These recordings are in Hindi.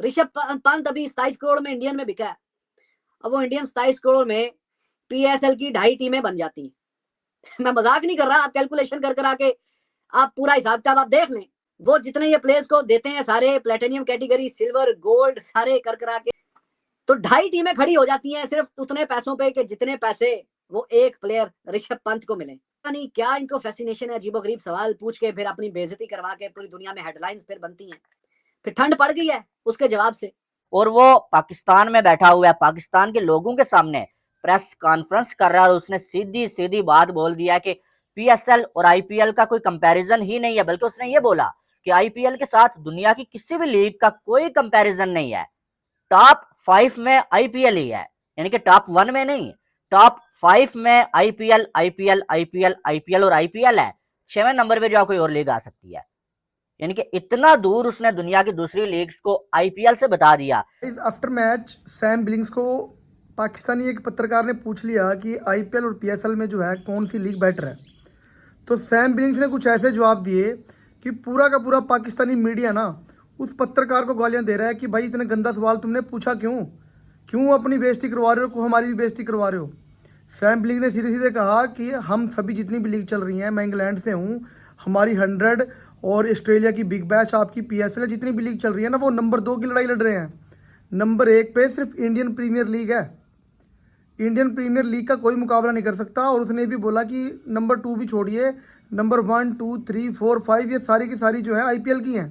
ऋषभ पंत अभी 27 करोड़ में इंडियन में बिका है। अब वो इंडियन 27 करोड़ में पीएसएल की 2.5 टीमें बन जाती हैं। मैं मजाक नहीं कर रहा, आप कैलकुलेशन कर आके आप पूरा हिसाब किताब आप देख लें। वो जितने ये प्लेयर्स को देते हैं सारे प्लेटिनियम कैटेगरी, सिल्वर, गोल्ड सारे कर आके, तो 2.5 टीमें खड़ी हो जाती हैं सिर्फ उतने पैसों पे कि जितने पैसे वो एक प्लेयर ऋषभ पंत को मिले। पता नहीं क्या इनको फैसिनेशन है, अजीबोगरीब सवाल पूछ के फिर अपनी बेइज्जती करवा के पूरी दुनिया में हेडलाइंस फिर बनती हैं। फिर ठंड पड़ गई है उसके जवाब से। और वो पाकिस्तान में बैठा हुआ है, पाकिस्तान के लोगों के सामने प्रेस कॉन्फ्रेंस कर रहा है और उसने सीधी सीधी बात बोल दिया कि पीएसएल और आईपीएल का कोई कंपैरिजन ही नहीं है, बल्कि उसने ये बोला कि आईपीएल के साथ दुनिया की किसी भी लीग का कोई कंपैरिजन नहीं है। टॉप 5 में आईपीएल ही है, यानी कि टॉप 1 में नहीं, टॉप 5 में आईपीएल आईपीएल आईपीएल आईपीएल और आईपीएल है। 6वें नंबर पे जो कोई और लीग आ सकती है, यानी कि इतना दूर उसने दुनिया की दूसरी लीग्स को आईपीएल से बता दिया। आफ्टर मैच सैम बिलिंग्स को पाकिस्तानी एक पत्रकार ने पूछ लिया कि आईपीएल और पीएसएल में जो है कौन सी लीग बेटर है, तो सैम बिलिंग्स ने कुछ ऐसे जवाब दिए कि पूरा का पूरा पाकिस्तानी मीडिया ना उस पत्रकार को गालियां दे रहा है कि भाई इतने गंदा सवाल तुमने पूछा क्यों अपनी बेइज्जती करवा रहे हो, हमारी भी बेइज्जती करवा रहे हो। सैम बिलिंग्स ने सीधे सीधे कहा कि हम सभी जितनी भी लीग चल रही हैं, मैं इंग्लैंड से हूँ, हमारी 100 और ऑस्ट्रेलिया की बिग बैश, आपकी पीएसएल, जितनी भी लीग चल रही है ना, वो नंबर 2 की लड़ाई लड़ रहे हैं। नंबर 1 पे सिर्फ इंडियन प्रीमियर लीग है, इंडियन प्रीमियर लीग का कोई मुकाबला नहीं कर सकता। और उसने भी बोला कि नंबर 2 भी छोड़िए, नंबर 1, 2, 3, 4, 5 ये सारी की सारी जो है आईपीएल की हैं।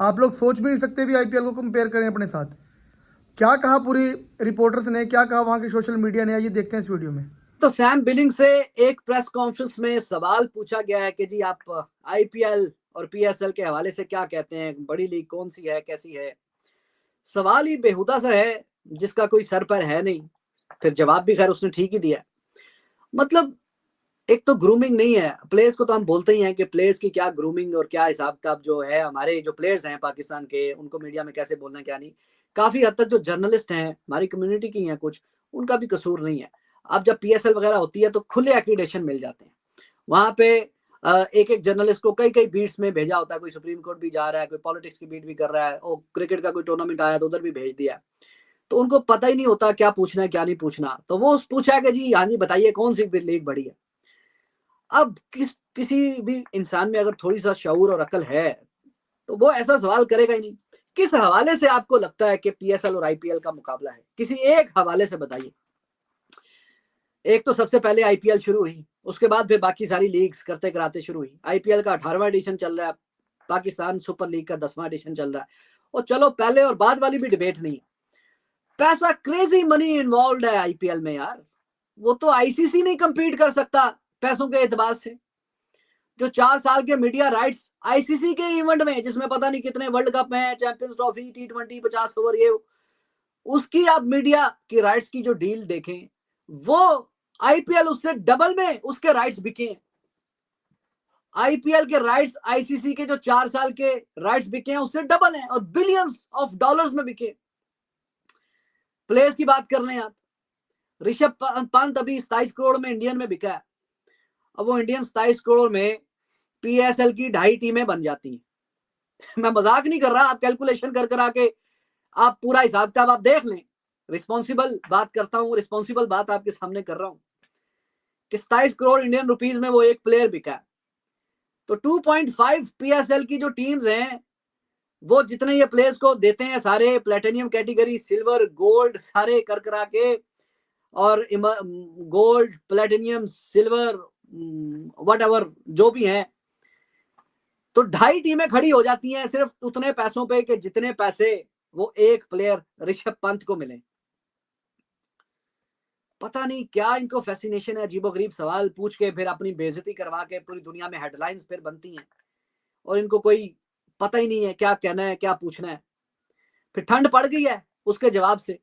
आप लोग सोच भी नहीं सकते भी आईपीएल को कंपेयर करें अपने साथ। क्या कहा पूरी रिपोर्टर्स ने, क्या कहा वहाँ के सोशल मीडिया ने, आइए देखते हैं इस वीडियो में। तो सैम बिलिंग से एक प्रेस कॉन्फ्रेंस में सवाल पूछा गया है कि जी आप आईपीएल और पीएसएल के हवाले से क्या कहते हैं, बड़ी लीग कौन सी है, कैसी है। सवाल ही बेहुदा सा है जिसका कोई सर पर है नहीं। फिर जवाब भी खैर उसने ठीक ही दिया। मतलब एक तो ग्रूमिंग नहीं है प्लेयर्स को, तो हम बोलते ही हैं कि प्लेयर्स की क्या ग्रूमिंग और क्या हिसाब किताब जो है, हमारे जो प्लेयर्स हैं पाकिस्तान के, उनको मीडिया में कैसे बोलना है क्या नहीं। काफी हद तक जो जर्नलिस्ट हैं हमारी कम्युनिटी की हैं कुछ, उनका भी कसूर नहीं है। अब जब पीएसएल वगैरह होती है तो खुले एक्रीडेशन मिल जाते हैं। वहां पे एक एक जर्नलिस्ट को कई कई बीट्स में भेजा होता है, कोई सुप्रीम कोर्ट भी जा रहा है, कोई पॉलिटिक्स की बीट भी कर रहा है, और क्रिकेट का कोई टूर्नामेंट आया तो उधर भी भेज दिया। तो उनको पता ही नहीं होता क्या पूछना है क्या नहीं पूछना। तो वो पूछा कि जी हाँ जी बताइए कौन सी लीग बड़ी है। अब किसी भी इंसान में अगर थोड़ी सा शऊर और अकल है तो वो ऐसा सवाल करेगा ही नहीं। किस हवाले से आपको लगता है कि पीएसएल और आईपीएल का मुकाबला है, किसी एक हवाले से बताइए। एक तो सबसे पहले आईपीएल शुरू हुई, उसके बाद फिर बाकी सारी लीग्स करते कराते शुरू हुई। आईपीएल का 18वां एडिशन चल रहा है, पाकिस्तान सुपर लीग का 10वां एडिशन चल रहा है। और चलो पहले और बाद वाली भी डिबेट नहीं है, पैसा क्रेजी मनी इन्वॉल्व है आईपीएल में यार। वो तो आईसीसी नहीं कंपीट कर सकता पैसों के एतबार से। जो 4 साल के मीडिया राइट्स आईसीसी के इवेंट में, जिसमें पता नहीं कितने वर्ल्ड कप हैं, चैंपियंस ट्रॉफी, टी20, 50 ओवर, ये उसकी आप मीडिया की राइट्स की जो डील देखें, वो आईपीएल उससे डबल में उसके राइट्स बिके हैं। आईपीएल के राइट्स आईसीसी के जो 4 साल के राइट्स बिके हैं उससे डबल हैं और बिलियंस ऑफ डॉलर्स में बिके। प्लेयर्स की बात कर रहे हैं आप, ऋषभ पंत अभी 27 करोड़ में इंडियन में बिका है। अब वो इंडियन 27 करोड़ में पीएसएल की 2.5 टीमें बन जाती हैं। मैं मजाक नहीं कर रहा, आप कैलकुलेशन कर आके आप पूरा हिसाब किताब आप देख लें। रिस्पॉन्सिबल बात करता हूं, रिस्पॉन्सिबल बात आपके सामने कर रहा हूं कि 27 करोड़ इंडियन रुपीस में वो एक प्लेयर बिका है। तो 2.5 पीएसएल की जो टीम्स हैं वो जितने ये प्लेयर्स को देते हैं सारे प्लेटिनियम कैटेगरी, सिल्वर, गोल्ड सारे कर के, और गोल्ड, प्लेटिनियम, सिल्वर, व्हाटएवर जो भी हैं, तो 2.5 टीमें खड़ी हो जाती हैं सिर्फ उतने पैसों पे कि जितने पैसे वो एक प्लेयर ऋषभ पंत को मिले। पता नहीं क्या इनको फैसिनेशन है, अजीबोगरीब सवाल पूछ के फिर अपनी बेइज्जती करवा के पूरी दुनिया में हेडलाइंस फिर बनती हैं और इनको कोई पता ही नहीं है क्या कहना है क्या पूछना है। फिर ठंड पड़ गई है उसके जवाब से।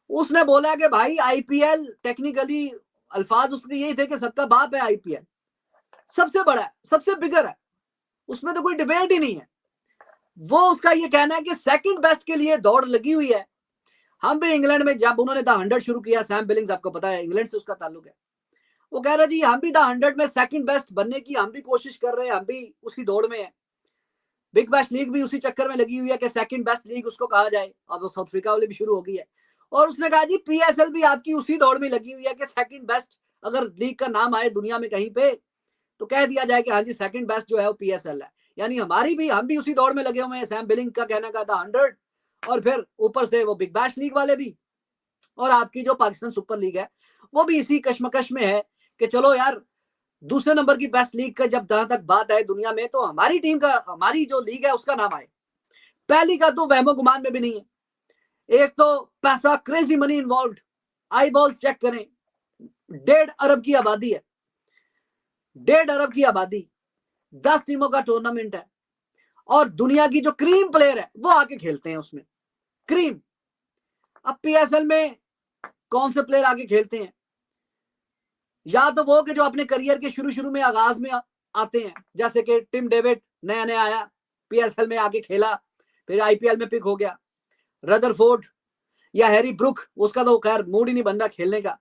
उसने बोला कि भाई आईपीएल टेक्निकली अल्फाज उसके यही थे कि सबका बाप है, आईपीएल सबसे बड़ा है, सबसे बिगर है, उसमें तो कोई डिबेट ही नहीं है। वो उसका ये कहना है कि सेकंड बेस्ट के लिए दौड़ लगी हुई है। हम भी इंग्लैंड में जब उन्होंने द 100 शुरू किया, सैम बिलिंग्स आपको पता है इंग्लैंड से उसका ताल्लुक है, वो कह रहा जी हम भी द 100 में सेकंड बेस्ट बनने की हम भी कोशिश कर रहे हैं, हम भी उसी दौड़ में हैं। बिग बैश लीग भी उसी चक्कर में लगी हुई है कि सेकंड बेस्ट लीग उसको कहा जाए। अब वो साउथ अफ्रीका वाली भी शुरू हो गई है। और उसने कहा जी पीएसएल भी आपकी उसी दौड़ में लगी हुई है कि सेकंड बेस्ट अगर लीग का नाम आए दुनिया में कहीं पे तो कह दिया जाए कि हाँ जी सेकंड बेस्ट जो है वो पीएसएल है। यानी हम भी उसी दौड़ में लगे हुए हैं। सैम बिलिंग का कहना का था 100 और फिर ऊपर से वो बिग बैश लीग वाले भी, और आपकी जो पाकिस्तान सुपर लीग है वो भी इसी कश्मकश में है कि चलो यार दूसरे नंबर की बेस्ट लीग का जब जहां तक बात है दुनिया में तो हमारी टीम का, हमारी जो लीग है उसका नाम आए। पहली का तो वहमो गुमान में भी नहीं है। एक तो पैसा, crazy money involve, eyeballs check करें, 1.5 अरब की आबादी है, 1.5 अरब की आबादी, 10 टीमों का टूर्नामेंट है और दुनिया की जो क्रीम प्लेयर है वो आके खेलते हैं उसमें, क्रीम। अब पीएसएल में कौन से प्लेयर आके खेलते हैं? या तो वो कि जो अपने करियर के शुरू में आगाज में आते हैं, जैसे कि टिम डेविड नया नया आया, पीएसएल में आके खेला, फिर आईपीएल में पिक हो गया। रदरफोर्ड या हैरी ब्रुक, उसका तो खैर मूड ही नहीं बन रहा खेलने का,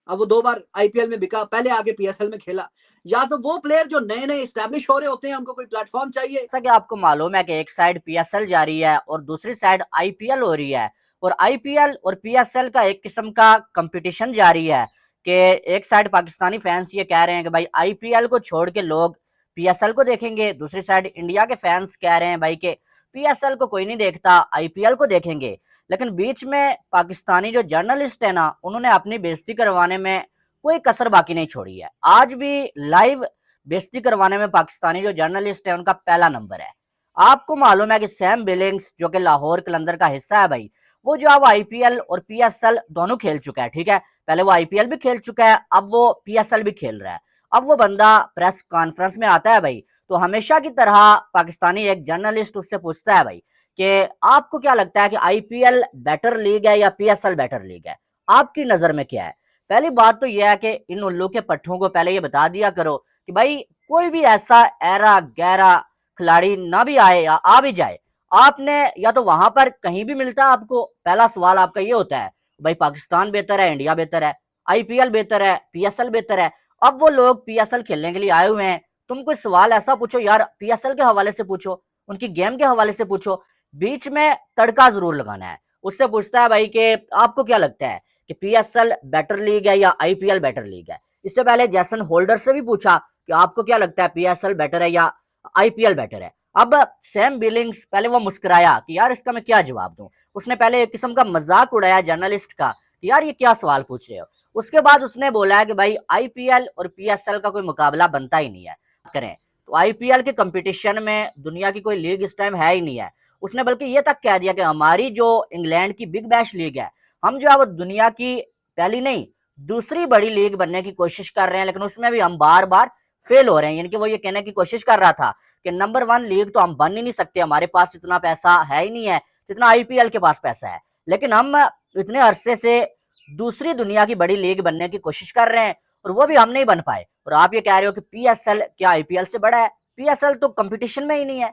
अब वो 2 बार आईपीएल में बिका, पहले आके पीएसएल में खेला। या तो वो प्लेयर जो नए नए एस्टैब्लिश हो रहे होते हैं, उनको कोई प्लेटफॉर्म चाहिए। जैसा कि आपको मालूम है कि एक साइड पीएसएल जा रही है और दूसरी साइड आईपीएल हो रही है, और आईपीएल और पीएसएल का एक किस्म का कंपटीशन जारी है कि एक साइड पाकिस्तानी फैंस ये कह रहे हैं कि भाई आईपीएल को छोड़ के लोग पीएसएल को देखेंगे, दूसरी साइड इंडिया के फैंस कह रहे हैं भाई कि पीएसएल को कोई नहीं देखता, आईपीएल को देखेंगे। लेकिन बीच में पाकिस्तानी जो जर्नलिस्ट है ना, उन्होंने अपनी बेइज्जती करवाने में कोई कसर बाकी नहीं छोड़ी है। आज भी लाइव बेइज्जती करवाने में पाकिस्तानी जो जर्नलिस्ट है उनका पहला नंबर है। आपको मालूम है कि सैम बिलिंग्स जो कि लाहौर कलंदर का हिस्सा है भाई, वो जो अब आईपीएल और पीएसएल दोनों खेल चुका है, ठीक है, पहले वो आईपीएल भी खेल चुका है, अब वो पीएसएल भी खेल रहा है। अब वो बंदा प्रेस कॉन्फ्रेंस में आता है भाई, तो हमेशा की तरह पाकिस्तानी एक जर्नलिस्ट उससे पूछता है भाई कि आपको क्या लगता है कि आईपीएल बेटर लीग है या पीएसएल बेटर लीग है, आपकी नजर में क्या है? पहली बात तो यह है कि इन उल्लू के पट्टों को पहले ये बता दिया करो कि भाई कोई भी ऐसा ऐरा गहरा खिलाड़ी ना भी आए या आ भी जाए, आपने या तो वहां पर कहीं भी मिलता है आपको, पहला सवाल आपका ये होता है भाई पाकिस्तान बेहतर है, इंडिया बेहतर है, आईपीएल बेहतर है, पीएसएल बेहतर है। अब वो लोग पीएसएल खेलने के लिए आए हुए हैं, तुम कोई सवाल ऐसा पूछो यार, पीएसएल के हवाले से पूछो, उनकी गेम के हवाले से पूछो, बीच में तड़का जरूर लगाना है। उससे पूछता है भाई कि आपको क्या लगता है कि पीएसएल बेटर लीग है या आईपीएल बेटर लीग है। इससे पहले जैसन होल्डर से भी पूछा कि आपको क्या लगता है पीएसएल बेटर है या आईपीएल बेटर है। अब सैम बिलिंग्स पहले वो मुस्कुराया कि यार इसका मैं क्या जवाब दूं, उसने पहले एक किस्म का मजाक उड़ाया जर्नलिस्ट का कि यार ये क्या सवाल पूछ रहे हो। उसके बाद उसने बोला कि भाई आईपीएल और पीएसएल का कोई मुकाबला बनता ही नहीं है। करें तो आईपीएल के कंपटीशन में दुनिया की कोई लीग इस टाइम है ही नहीं है। उसने बल्कि ये तक कह दिया कि हमारी जो इंग्लैंड की बिग बैश लीग है, हम जो है वो दुनिया की पहली नहीं दूसरी बड़ी लीग बनने की कोशिश कर रहे हैं, लेकिन उसमें भी हम बार बार फेल हो रहे हैं। यानी कि वो ये कहने की कोशिश कर रहा था कि नंबर 1 लीग तो हम बन ही नहीं सकते, हमारे पास इतना पैसा है ही नहीं है जितना आईपीएल के पास पैसा है, लेकिन हम इतने अरसे से दूसरी दुनिया की बड़ी लीग बनने की कोशिश कर रहे हैं और वो भी हम नहीं बन पाए। और आप ये कह रहे हो कि पीएसएल क्या आईपीएल से बड़ा है? पीएसएल तो कंपटीशन में ही नहीं है।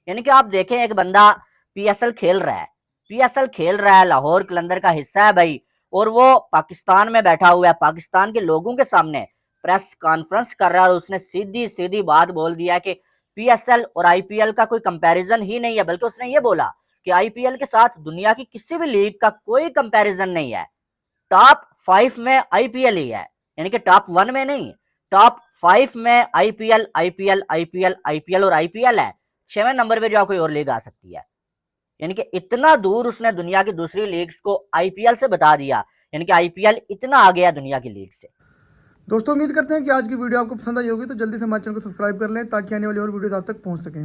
यानी कि आप देखें एक बंदा पीएसएल खेल रहा है, पीएसएल खेल रहा है, लाहौर कलंदर का हिस्सा है भाई, और वो पाकिस्तान में बैठा हुआ है, पाकिस्तान के लोगों के सामने प्रेस कॉन्फ्रेंस कर रहा है और उसने सीधी सीधी बात बोल दिया है कि पीएसएल और आईपीएल का कोई कंपैरिजन ही नहीं है, बल्कि उसने ये बोला कि आईपीएल के साथ दुनिया की किसी भी लीग का कोई कंपैरिजन नहीं है। टॉप 5 में आईपीएल ही है, यानी कि टॉप 1 में नहीं, टॉप 5 में आईपीएल आईपीएल आईपीएल आईपीएल और आईपीएल है। 6वें नंबर पे जो कोई और लीग आ सकती है। यानी कि इतना दूर उसने दुनिया की दूसरी लीग्स को आईपीएल से बता दिया, यानी कि आईपीएल इतना आ गया दुनिया की लीग से। दोस्तों उम्मीद करते हैं कि आज की वीडियो आपको पसंद आई होगी, तो जल्दी से हमारे चैनल को सब्सक्राइब कर लें ताकि आने वाली और वीडियोस आप तक पहुंच सकें।